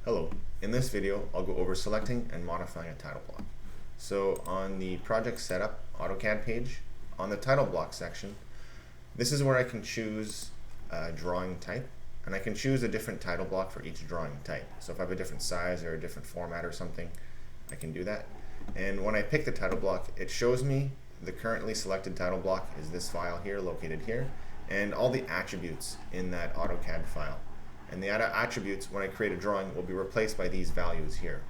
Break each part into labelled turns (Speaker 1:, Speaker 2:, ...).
Speaker 1: Hello, in this video I'll go over selecting and modifying a title block. So on the project setup AutoCAD page, on the title block section, this is where I can choose a drawing type, and I can choose a different title block for each drawing type. So if I have a different size or a different format or something, I can do that. And when I pick the title block, it shows me the currently selected title block is this file here, located here, and all the attributes in that AutoCAD file. And the attributes, when I create a drawing, will be replaced by these values here.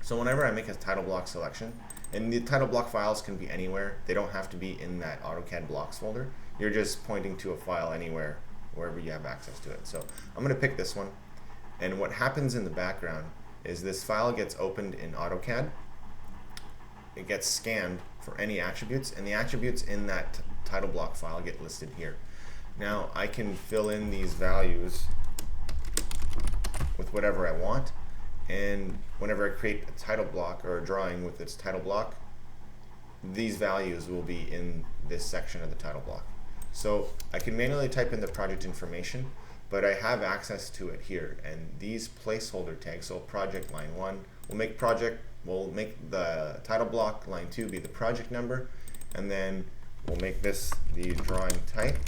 Speaker 1: So whenever I make a title block selection, and the title block files can be anywhere, they don't have to be in that AutoCAD blocks folder. You're just pointing to a file anywhere, wherever you have access to it. So I'm going to pick this one, and what happens in the background is this file gets opened in AutoCAD. It gets scanned for any attributes, and the attributes in that title block file get listed here. Now I can fill in these values with whatever I want, and whenever I create a title block or a drawing with its title block, these values will be in this section of the title block. So I can manually type in the project information, but I have access to it here, and these placeholder tags, so project line 1 will make the title block line 2 be the project number, and then we'll make this the drawing type,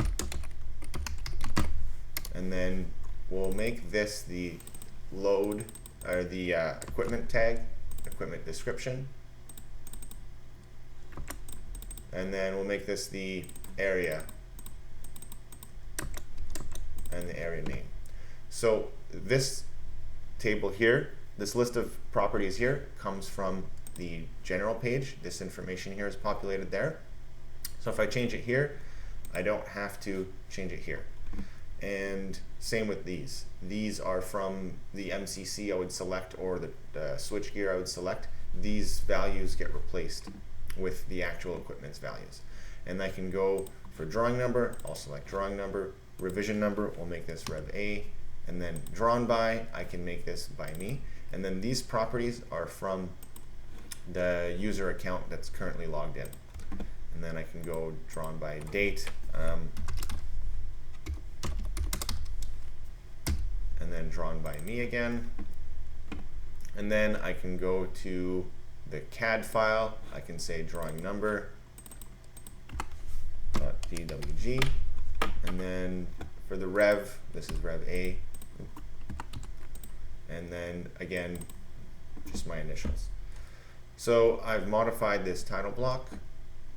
Speaker 1: and then we'll make this the load or the equipment tag, equipment description, and then we'll make this the area and the area name. So this table here, this list of properties here, comes from the general page. This information here is populated there. So if I change it here, I don't have to change it here. And same with these. These are from the MCC I would select, or the switchgear I would select. These values get replaced with the actual equipment's values. And I can go for drawing number, I'll select drawing number, revision number, we'll make this Rev A, and then drawn by, I can make this by me. And then these properties are from the user account that's currently logged in. And then I can go drawn by date, and then drawn by me again. And then I can go to the CAD file. I can say drawing number .dwg, and then for the rev, this is Rev A, and then again just my initials. So I've modified this title block.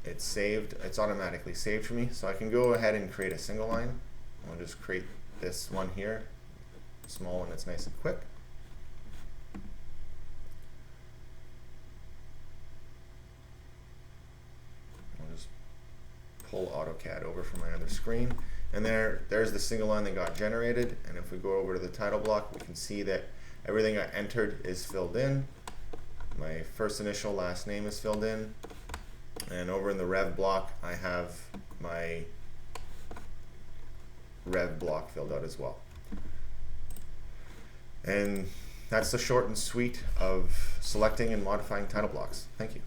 Speaker 1: It's saved. It's automatically saved for me. So I can go ahead and create a single line. I'll just create this one here, small one that's nice and quick. I'll just pull AutoCAD over from my other screen, and there's the single line that got generated. And if we go over to the title block, we can see that everything I entered is filled in. My first initial, last name is filled in, and over in the Rev block I have my Rev block filled out as well. And that's the short and sweet of selecting and modifying title blocks. Thank you.